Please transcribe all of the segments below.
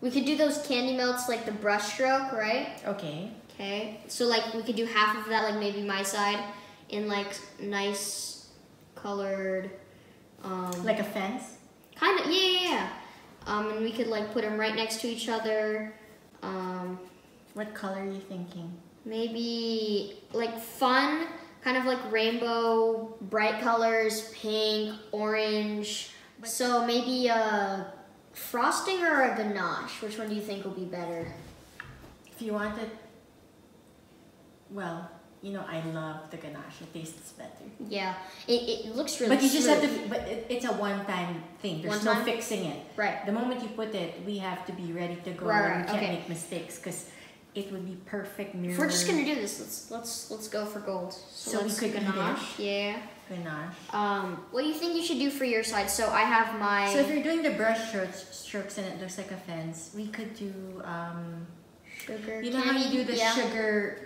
We could do those candy melts like the brush stroke, right? Okay. Okay. So like we could do half of that, like maybe my side, in like nice colored. Like a fence? Kind of, yeah. And we could like put them right next to each other. What color are you thinking? Maybe like fun, kind of like rainbow, bright colors, pink, orange. So maybe a frosting or a ganache? Which one do you think will be better? If you want it, well, you know, I love the ganache. It tastes better. Yeah, it looks really But you just smooth. have to, but it's a one-time thing. There's no fixing it. Right. The moment you put it, we have to be ready to go. Right, We can't okay. make mistakes because it would be perfect mirror. If we're just gonna do this, let's go for gold. So let's we could ganache. Yeah. Ganache. What do you think you should do for your side? So I have my. So if you're doing the brush strokes and it looks like a fence, we could do sugar. you know how you do the sugar.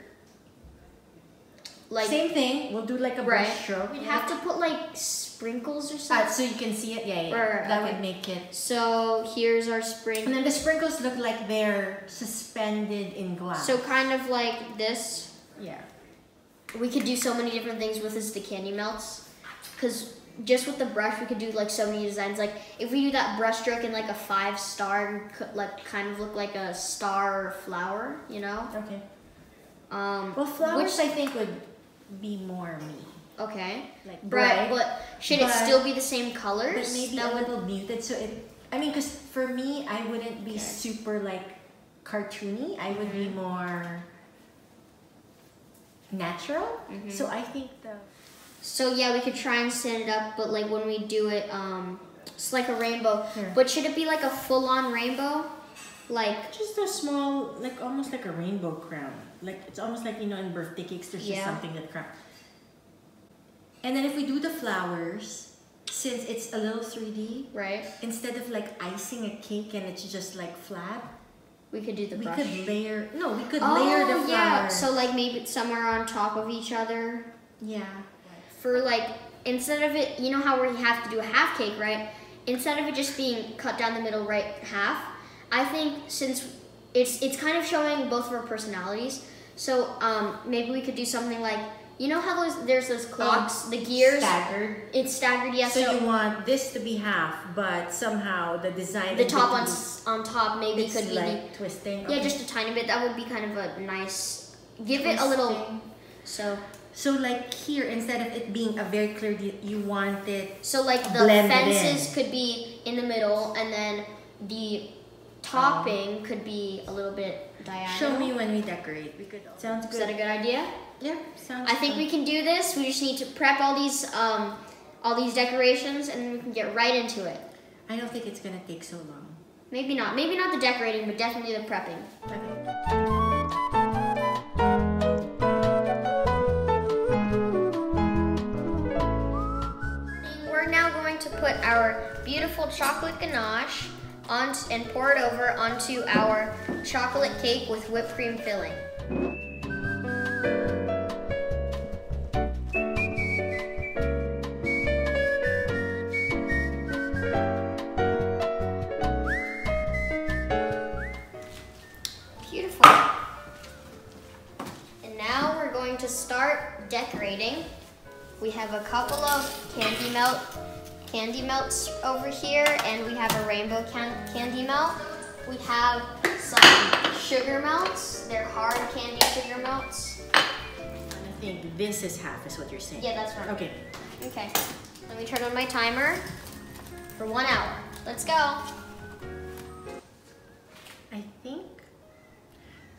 Like, same thing. We'll do like a brush stroke. We'd have to put like sprinkles or something. So you can see it. Yeah. Right, that okay. would make it. So here's our sprinkles. And then the sprinkles look like they're suspended in glass. So kind of like this. Yeah. We could do so many different things with the candy melts. Because just with the brush, we could do like so many designs. Like if we do that brush stroke in like a 5-star, like kind of look like a star or flower, you know? Okay. Well, flowers I think would be more me. Okay. Like bright, but should it still be the same colors? But maybe a little muted. So I mean, because for me, I wouldn't be super like cartoony. I would be more natural. So I think So yeah, we could try and stand it up, but like when we do it, it's like a rainbow. Here. But should it be like a full-on rainbow? Like just a small, like almost like a rainbow crown. Like it's almost like, you know, in birthday cakes, there's just something that crown. And then if we do the flowers, since it's a little 3D, right? Instead of like icing a cake and it's just like flat, we could do the brush. We could layer the flowers. Yeah, so like maybe somewhere on top of each other. Yeah. For like, instead of it, you know how we have to do a half cake, right? Instead of it just being cut down the middle right half, I think since it's kind of showing both of our personalities, so maybe we could do something like, you know how there's those clocks, the gears? Staggered. It's staggered, yeah. So you want this to be half, but somehow the design... The top on top maybe could be... like twisting? Yeah, just a tiny bit. That would be kind of a nice... Give it a little... So like here, instead of it being a very clear, you want it so like the fences could be in the middle, and then the topping could be a little bit diagonal. Show me when we decorate. We could. Sounds good. Is that a good idea? Yeah, sounds. I think we can do this. We just need to prep all these decorations, and then we can get right into it. I don't think it's gonna take so long. Maybe not. Maybe not the decorating, but definitely the prepping. Okay. To put our beautiful chocolate ganache on and pour it over onto our chocolate cake with whipped cream filling. Beautiful. And now we're going to start decorating. We have a couple of candy melts over here, and we have a rainbow candy melt. We have some sugar melts. They're hard candy sugar melts. I think this is half, is what you're saying. Yeah, that's right. Okay. Okay. Let me turn on my timer for 1 hour. Let's go. I think,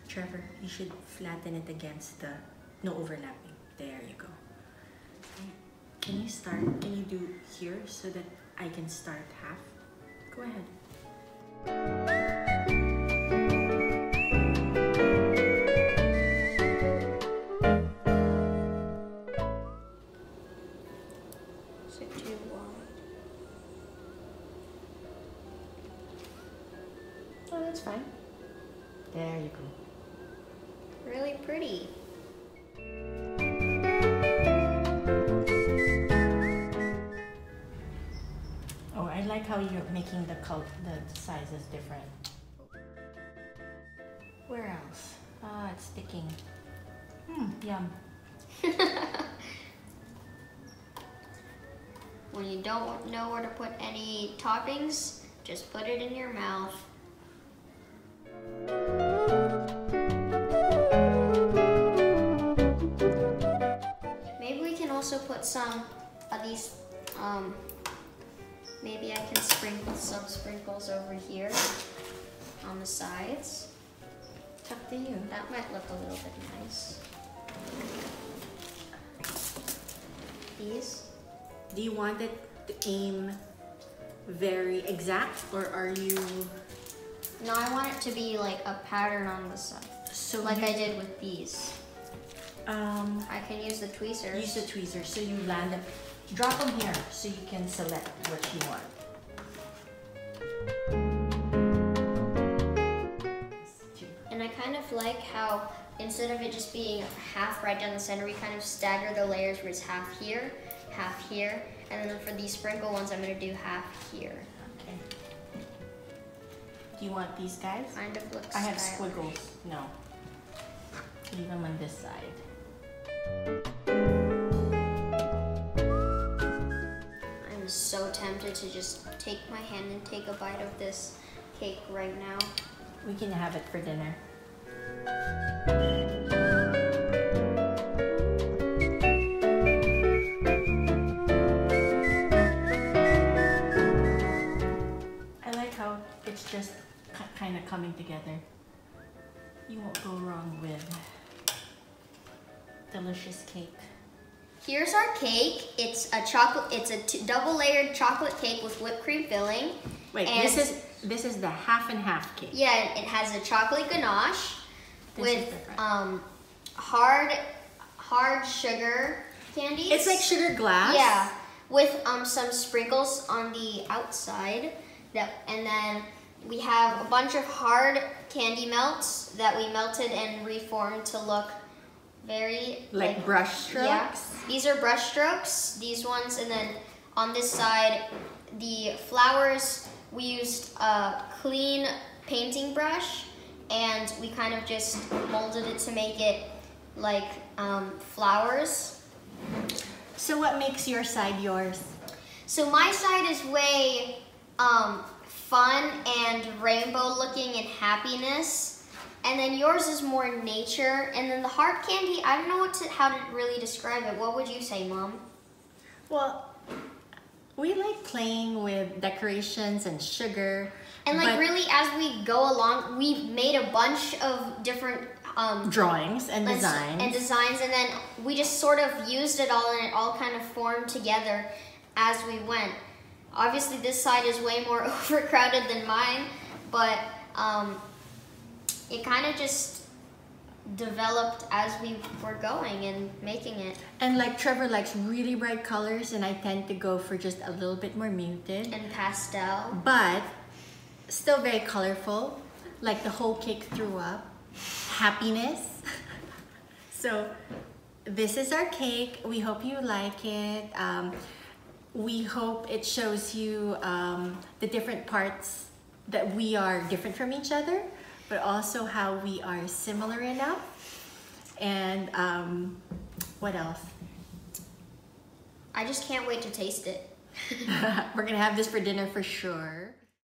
Trevor, you should flatten it against the, no overlapping. There you go. Can you start? Can you do here so that I can start half? Go ahead. Is it too wide? Oh, that's fine. There you go. Really pretty. I like how you're making the sizes different. Where else? Ah, it's sticking. Yum. When you don't know where to put any toppings, just put it in your mouth. Maybe we can also put some of these, maybe I can sprinkle some sprinkles over here on the sides. It's up to you. That might look a little bit nice. These. Do you want it to aim very exact, or are you... No, I want it to be like a pattern on the side. So like I did with these. I can use the tweezers. Use the tweezers, so you land them. Drop them here, so you can select what you want. And I kind of like how instead of it just being half right down the center, we kind of stagger the layers where it's half here, and then for these sprinkle ones, I'm gonna do half here. Okay. Do you want these guys? Kind of looks I have stylish. squiggles. No. Leave them on this side. I'm so tempted to just take my hand and take a bite of this cake right now. We can have it for dinner. I like how it's just kind of coming together. You won't go wrong with delicious cake. Here's our cake. It's a chocolate. It's a double-layered chocolate cake with whipped cream filling. Wait, and this is the half and half cake. Yeah, it has a chocolate ganache This is with different. hard sugar candies. It's like sugar glass. Yeah, with some sprinkles on the outside. And then we have a bunch of hard candy melts that we melted and reformed to look very like brush strokes. Yeah, these are brush strokes. These ones, and then on this side, the flowers. We used a clean painting brush, and we kind of just molded it to make it like flowers. So what makes your side yours? So my side is way fun and rainbow looking and happiness. And then yours is more nature. And then the hard candy, I don't know how to really describe it. What would you say, Mom? Well, we like playing with decorations and sugar. And like really, as we go along, we've made a bunch of different drawings and designs. And then we just sort of used it all, and it all kind of formed together as we went. Obviously, this side is way more overcrowded than mine, but it kind of just developed as we were going and making it. And like Trevor likes really bright colors, and I tend to go for just a little bit more muted. And pastel. But still very colorful, like the whole cake threw up. Happiness. So this is our cake. We hope you like it. We hope it shows you the different parts that we are different from each other, but also how we are similar enough. And what else? I just can't wait to taste it. We're gonna have this for dinner for sure.